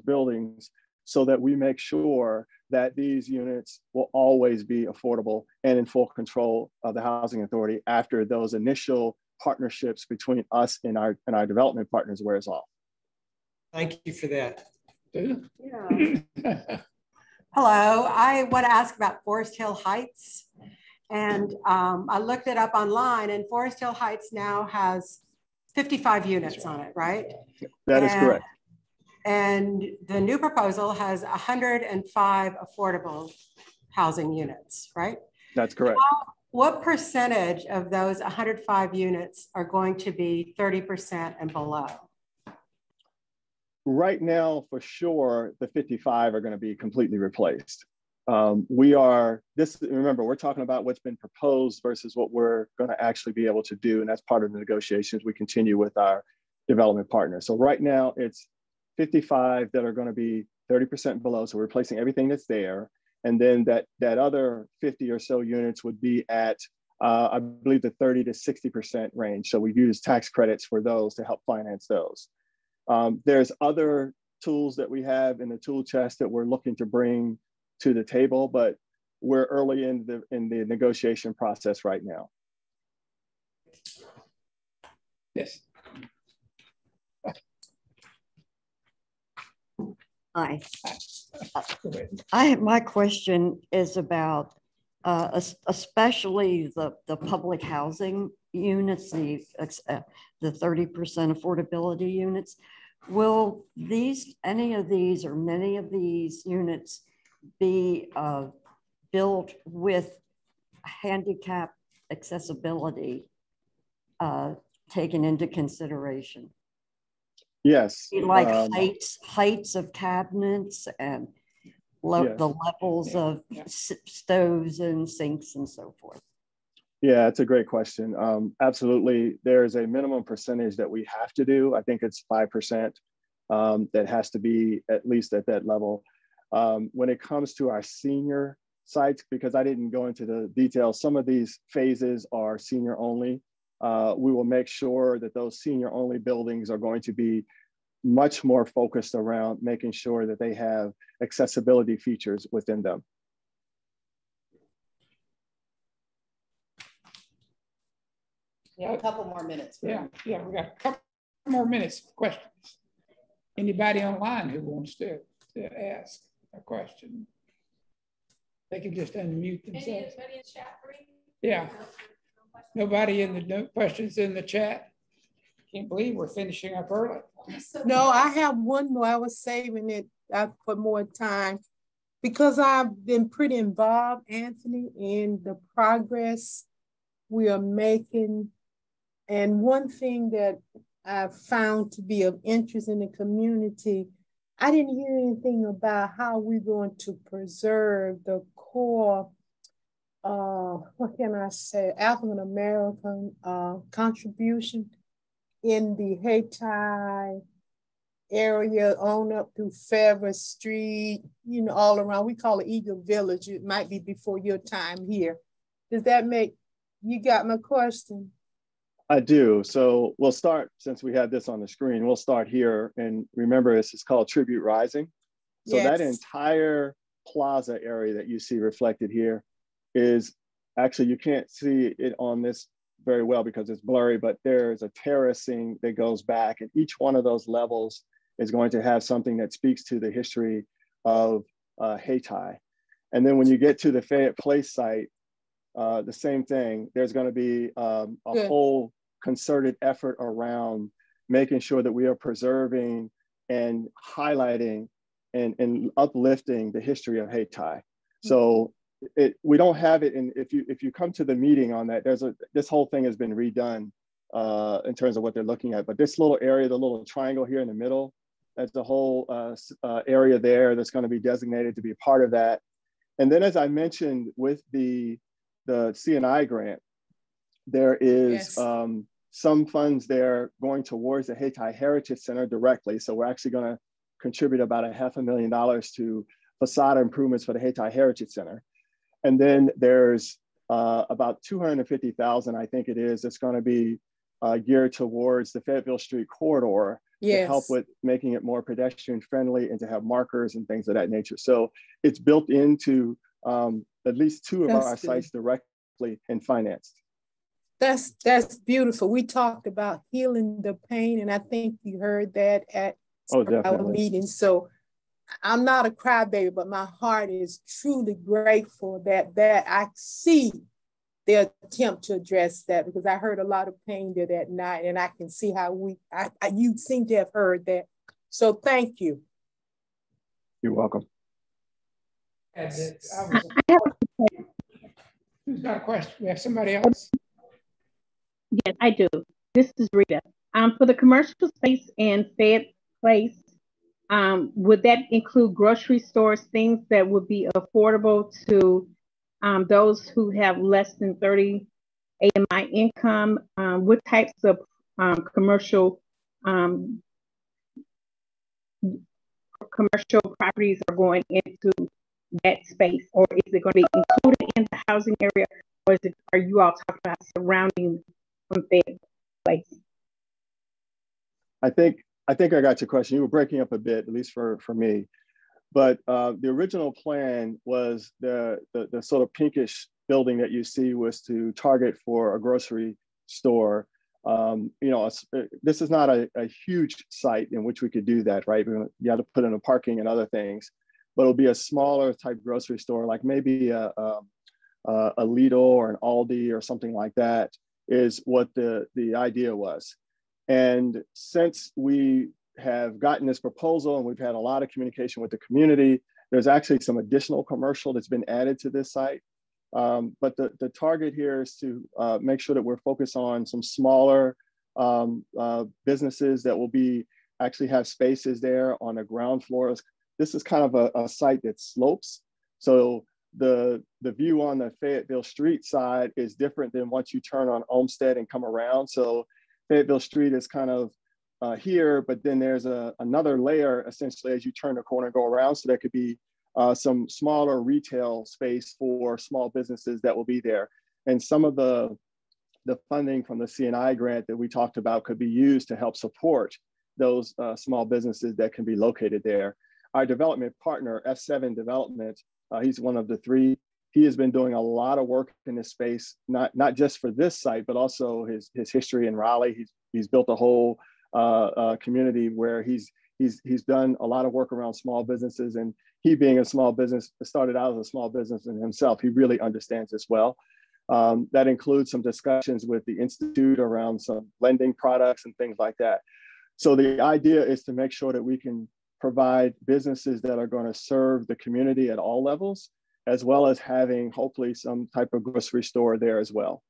buildings so that we make sure that these units will always be affordable and in full control of the Housing Authority after those initial partnerships between us and our development partners wears off. Thank you for that. Yeah. Hello, I want to ask about Forest Hill Heights. And I looked it up online, and Forest Hill Heights now has 55 units on it, right? That is correct. And the new proposal has 105 affordable housing units, right? That's correct. What percentage of those 105 units are going to be 30% and below? Right now, for sure, the 55 are going to be completely replaced. Remember, we're talking about what's been proposed versus what we're going to actually be able to do. And that's part of the negotiations we continue with our development partners. So right now it's 55 that are going to be 30% below. So we're replacing everything that's there. And then that other 50 or so units would be at, I believe, the 30 to 60% range. So we use tax credits for those to help finance those. There's other tools that we have in the tool chest that we're looking to bring to the table, but we're early in the negotiation process right now. Yes. Hi. My question is about especially the public housing units, the 30% affordability units. Will any of these or many of these units be built with handicap accessibility taken into consideration? Yes. Like heights of cabinets and yes, the levels of stoves and sinks and so forth. Yeah, it's a great question. Absolutely. There's a minimum percentage that we have to do. I think it's 5% that has to be at least at that level. When it comes to our senior sites, because I didn't go into the details, some of these phases are senior only. We will make sure that those senior only buildings are going to be much more focused around making sure that they have accessibility features within them. We have a couple more minutes. Yeah, we got a couple more minutes for questions. Anybody online who wants to ask a question? They can just unmute themselves. Anybody in chat free? Yeah. Nobody in the no questions in the chat. Can't believe we're finishing up early. No, I have one more. I was saving it for more time because I've been pretty involved, Anthony, in the progress we are making. And one thing that I found to be of interest in the community, I didn't hear anything about how we're going to preserve the core, what can I say, African-American contribution in the Hayti area on up through Fairview Street, you know, all around. We call it Eagle Village. It might be before your time here. Does that make, you got my question? I do. So we'll start, since we have this on the screen, we'll start here. And remember, this is called Tribute Rising. So that entire plaza area that you see reflected here is actually, you can't see it on this very well because it's blurry, but there's a terracing that goes back, and each one of those levels is going to have something that speaks to the history of Hayti. And then when you get to the Fayette Place site, the same thing, there's going to be a whole concerted effort around making sure that we are preserving and highlighting and uplifting the history of Hayti. So we don't have it, and if you come to the meeting on that, this whole thing has been redone in terms of what they're looking at. But this little area, the little triangle here in the middle, that's the whole area there that's going to be designated to be part of that. And then, as I mentioned, with the C&I grant, there is some funds there going towards the Hayti Heritage Center directly. So we're actually going to contribute about $500,000 to facade improvements for the Hayti Heritage Center. And then there's about $250,000, I think it is, that's going to be geared towards the Fayetteville Street corridor to help with making it more pedestrian friendly and to have markers and things of that nature. So it's built into at least two of our sites directly and financed. That's beautiful. We talked about healing the pain, and I think you heard that at our meeting. So I'm not a crybaby, but my heart is truly grateful that I see their attempt to address that, because I heard a lot of pain there that night, and I can see how you seem to have heard that. So thank you. You're welcome. Who's got a question? We have somebody else? Yes, I do. This is Rita. For the commercial space in Fayette Place, would that include grocery stores, things that would be affordable to those who have less than 30 AMI income? What types of commercial properties are going into that space, or is it going to be included in the housing area, or are you all talking about surrounding from Fayette Place? I think I got your question. You were breaking up a bit, at least for me. But the original plan was the sort of pinkish building that you see was to target for a grocery store. You know, this is not a huge site in which we could do that, right? You have to put in a parking and other things, but it'll be a smaller type grocery store, like maybe a Lidl or an Aldi or something like that, is what the idea was. And since we have gotten this proposal and we've had a lot of communication with the community, there's actually some additional commercial that's been added to this site. But the target here is to make sure that we're focused on some smaller businesses that will actually have spaces there on the ground floors. This is kind of a site that slopes. So the view on the Fayetteville Street side is different than once you turn on Olmsted and come around. So Fayetteville Street is kind of here, but then there's another layer essentially as you turn the corner and go around. So there could be some smaller retail space for small businesses that will be there. And some of the funding from the C&I grant that we talked about could be used to help support those small businesses that can be located there. Our development partner, F7 Development, he's one of the three. He has been doing a lot of work in this space, not just for this site, but also his history in Raleigh. He's built a whole community where he's done a lot of work around small businesses, and he being a small business, started out as a small business in himself. He really understands this well. That includes some discussions with the Institute around some lending products and things like that. So the idea is to make sure that we can provide businesses that are going to serve the community at all levels, as well as having hopefully some type of grocery store there as well.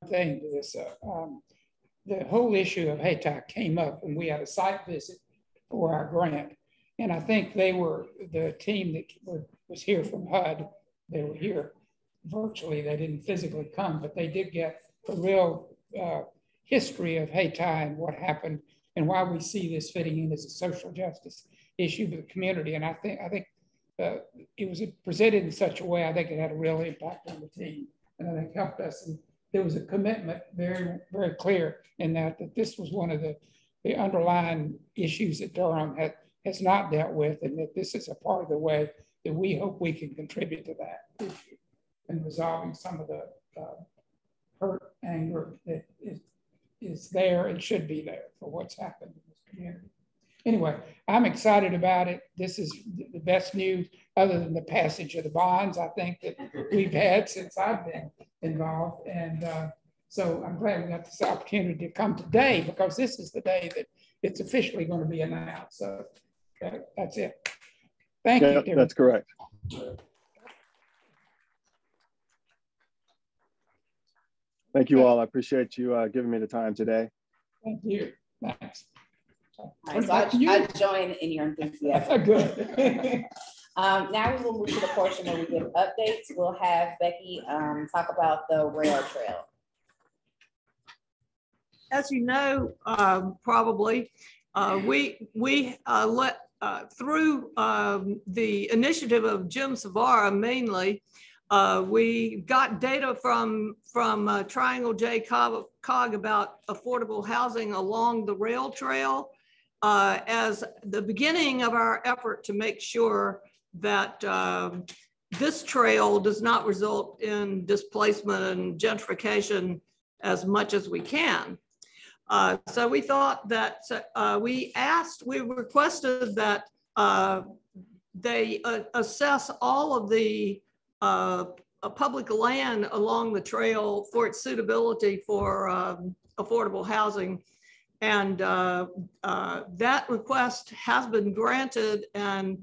thing to this. The whole issue of Hayti came up when we had a site visit for our grant. And I think they were the team that was here from HUD. They were here virtually. They didn't physically come, but they did get a real history of Hayti and what happened and why we see this fitting in as a social justice issue for the community. And I think it was presented in such a way, I think it had a real impact on the team. And I think helped us. And there was a commitment very, very clear in that this was one of the underlying issues that Durham has not dealt with, and that this is a part of the way that we hope we can contribute to that issue and resolving some of the hurt, anger that is there and should be there for what's happened in this community. Anyway, I'm excited about it. This is the best news other than the passage of the bonds, I think, that we've had since I've been involved. And so I'm glad we got this opportunity to come today, because this is the day that it's officially going to be announced. So that's it. Thank you. Darren. That's correct. Thank you all. I appreciate you giving me the time today. Thank you. Thanks. All right, so I join in your enthusiasm. Good. Now we will move to the portion where we give updates. We'll have Becky talk about the rail trail. As you know, probably, we let through the initiative of Jim Savara mainly, we got data from Triangle J Cog about affordable housing along the rail trail as the beginning of our effort to make sure that this trail does not result in displacement and gentrification as much as we can. So we thought that we requested that they assess all of the public land along the trail for its suitability for affordable housing. And that request has been granted and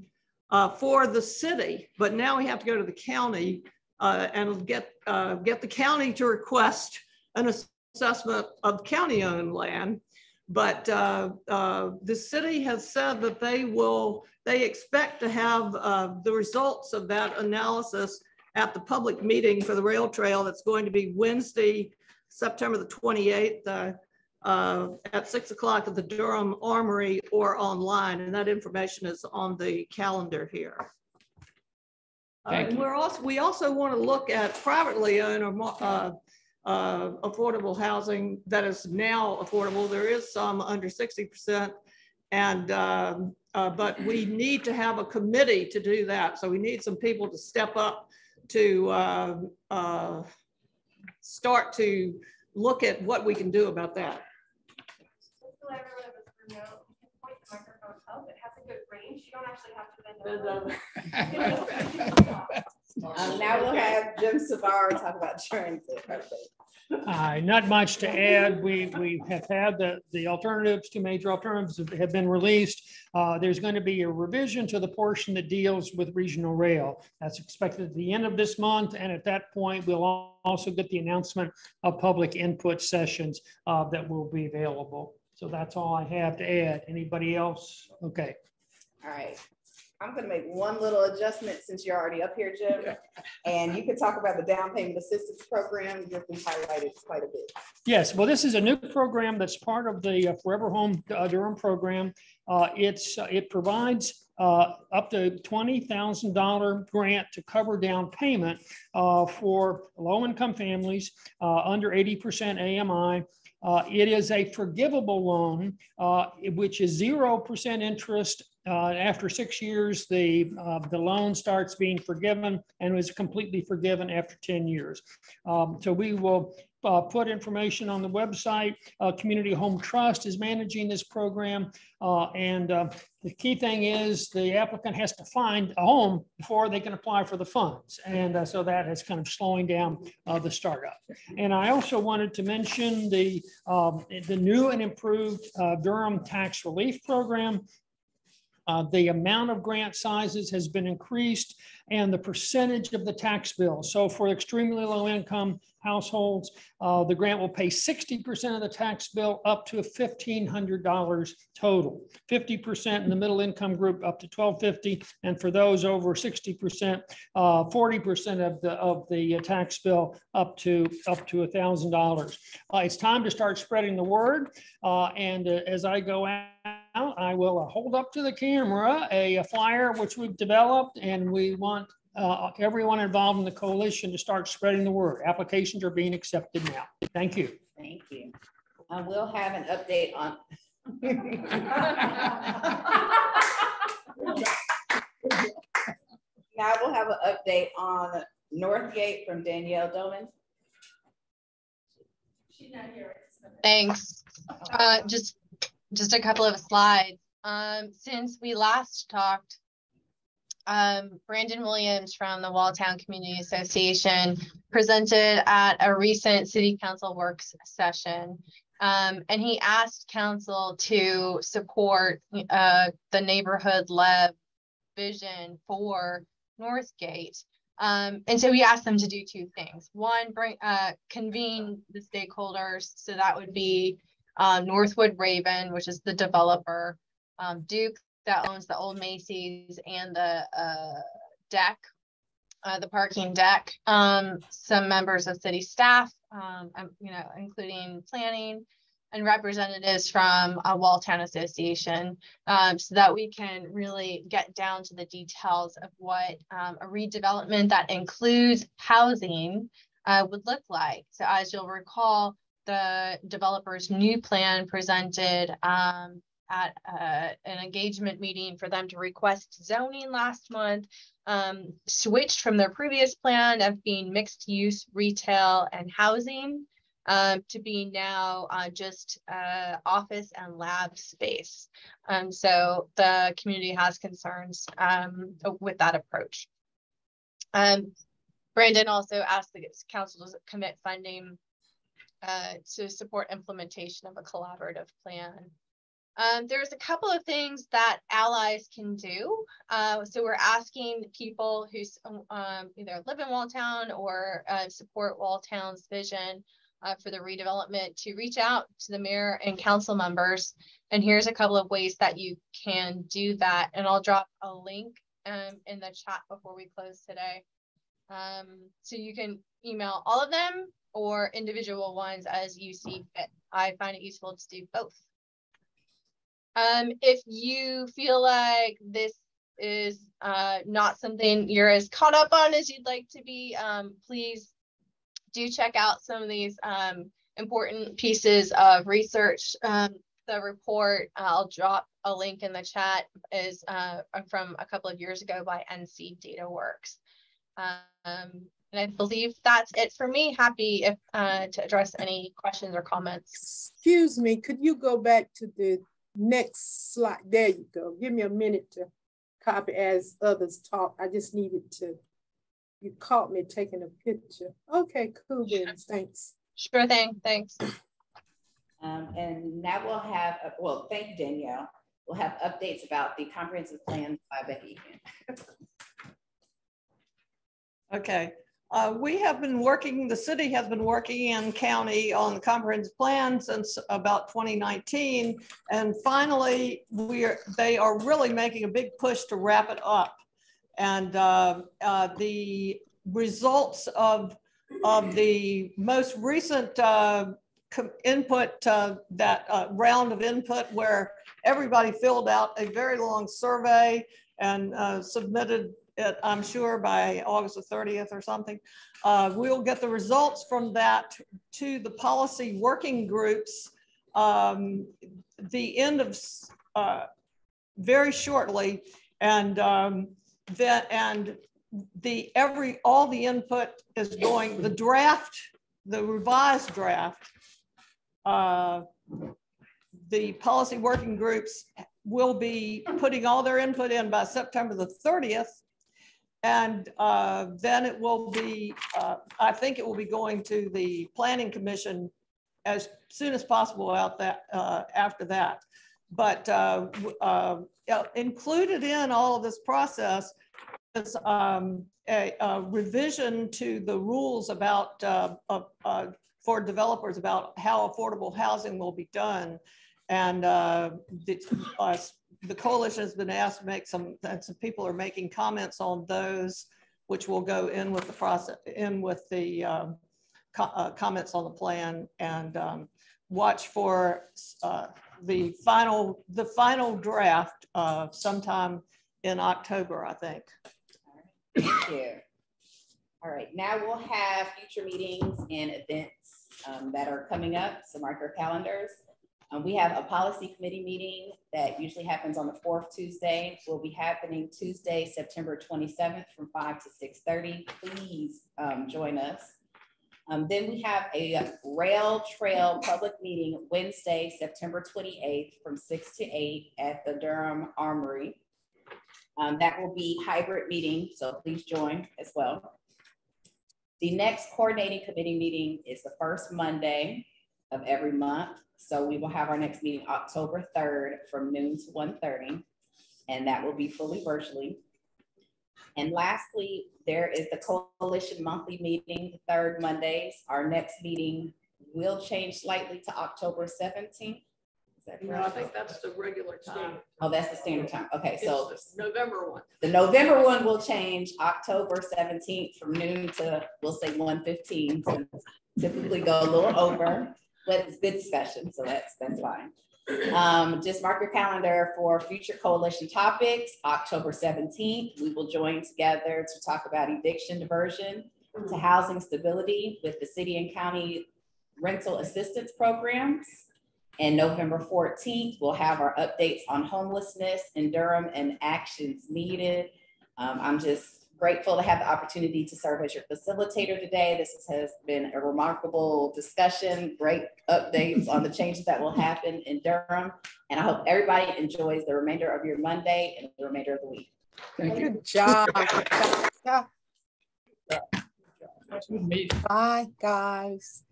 for the city, but now we have to go to the county and get the county to request an assessment of county-owned land. But the city has said that they expect to have the results of that analysis at the public meeting for the rail trail that's going to be Wednesday, September the 28th at 6 o'clock at the Durham Armory or online. And that information is on the calendar here. And we also want to look at privately owned or affordable housing that is now affordable. There is some under 60%, and but we need to have a committee to do that. So we need some people to step up to start to look at what we can do about that. Just to let everyone know, you can point the microphone up. It has a good range. You don't actually have to bend over. Now we'll have Jim Savara talk about transit. Not much to add. We have had the alternatives, two major alternatives have been released. There's going to be a revision to the portion that deals with regional rail. That's expected at the end of this month. And at that point, we'll also get the announcement of public input sessions that will be available. So that's all I have to add. Anybody else? Okay. All right. I'm going to make one little adjustment since you're already up here, Jim. And you can talk about the down payment assistance program. You've been highlighted quite a bit. Yes, well, this is a new program that's part of the Forever Home Durham program. It provides up to $20,000 grant to cover down payment for low-income families under 80% AMI. It is a forgivable loan, which is 0% interest. After 6 years, the loan starts being forgiven and is completely forgiven after 10 years. So we will put information on the website. Community Home Trust is managing this program. And the key thing is the applicant has to find a home before they can apply for the funds. And so that is kind of slowing down the startup. And I also wanted to mention the new and improved Durham Tax Relief Program. The amount of grant sizes has been increased and the percentage of the tax bill. So for extremely low income households, the grant will pay 60% of the tax bill up to $1,500 total, 50% in the middle income group up to $1,250, and for those over 60%, 40% of the tax bill up to $1,000. It's time to start spreading the word, and as I go out, I will hold up to the camera a flyer which we've developed, and we want everyone involved in the coalition to start spreading the word. Applications are being accepted now. Thank you. Thank you. We'll have an update on. Now we'll have an update on Northgate from Danielle Doman. She's not here. Thanks. Just a couple of slides. Since we last talked, Brandon Williams from the Walltown Community Association presented at a recent City Council works session. And he asked council to support the neighborhood-led vision for Northgate. And so we asked them to do two things. One, convene the stakeholders. So that would be Northwood Raven, which is the developer, Duke, that owns the old Macy's and the deck, the parking deck, some members of city staff, including planning, and representatives from a Walltown Association, so that we can really get down to the details of what a redevelopment that includes housing would look like. So as you'll recall, the developer's new plan presented at an engagement meeting for them to request zoning last month, switched from their previous plan of being mixed use retail and housing to being now just office and lab space. So the community has concerns with that approach. Brandon also asked the council to commit funding to support implementation of a collaborative plan. There's a couple of things that allies can do. So we're asking people who either live in Walltown or support Walltown's vision for the redevelopment to reach out to the mayor and council members. And here's a couple of ways that you can do that. And I'll drop a link in the chat before we close today. So you can email all of them or individual ones as you see fit. I find it useful to do both. If you feel like this is not something you're as caught up on as you'd like to be, please do check out some of these important pieces of research. The report, I'll drop a link in the chat, is from a couple of years ago by NC DataWorks. And I believe that's it for me. Happy to address any questions or comments. Excuse me, could you go back to the next slide? There you go. Give me a minute to copy as others talk. I just needed to, you caught me taking a picture. Okay, cool, Vince, thanks. Sure thing, thanks. And now we'll have, well, thank you, Danielle. We'll have updates about the comprehensive plan by Becky. Okay. We have been working, the city has been working in county on the comprehensive plan since about 2019. And finally, they are really making a big push to wrap it up. And the results of the most recent input, that round of input where everybody filled out a very long survey and submitted it, I'm sure by August the 30th or something. We'll get the results from that to the policy working groups the end of very shortly, and all the input is going, the draft, the revised draft, the policy working groups will be putting all their input in by September the 30th. And then it will be, I think it will be going to the Planning Commission as soon as possible after that. But included in all of this process is a revision to the rules about for developers about how affordable housing will be done. And the coalition has been asked to make some people are making comments on those, which will go in with the process, in with the comments on the plan, and watch for the final draft sometime in October, I think. Thank you. All right, now we'll have future meetings and events that are coming up, so mark your calendars. We have a policy committee meeting that usually happens on the 4th Tuesday. Will be happening Tuesday, September 27th from 5 to 6:30. Please join us. Then we have a rail trail public meeting Wednesday, September 28th from 6 to 8 at the Durham Armory. That will be hybrid meeting, so please join as well. The next coordinating committee meeting is the first Monday of every month. So we will have our next meeting October 3rd from noon to 1:30, and that will be fully virtually. And lastly, there is the coalition monthly meeting, the third Mondays. Our next meeting will change slightly to October 17th. Is that correct? No, I think that's the regular time. Oh, that's the standard time. Okay, so November 1. The November one will change October 17th from noon to, we'll say 1:15. So typically go a little over, but it's good discussion, so that's fine. Just mark your calendar for future coalition topics. October 17th, we will join together to talk about eviction diversion to housing stability with the city and county rental assistance programs. And November 14th, we'll have our updates on homelessness in Durham and actions needed. I'm just grateful to have the opportunity to serve as your facilitator today. This has been a remarkable discussion, great updates on the changes that will happen in Durham. And I hope everybody enjoys the remainder of your Monday and the remainder of the week. Thank you. Good job. Bye, guys.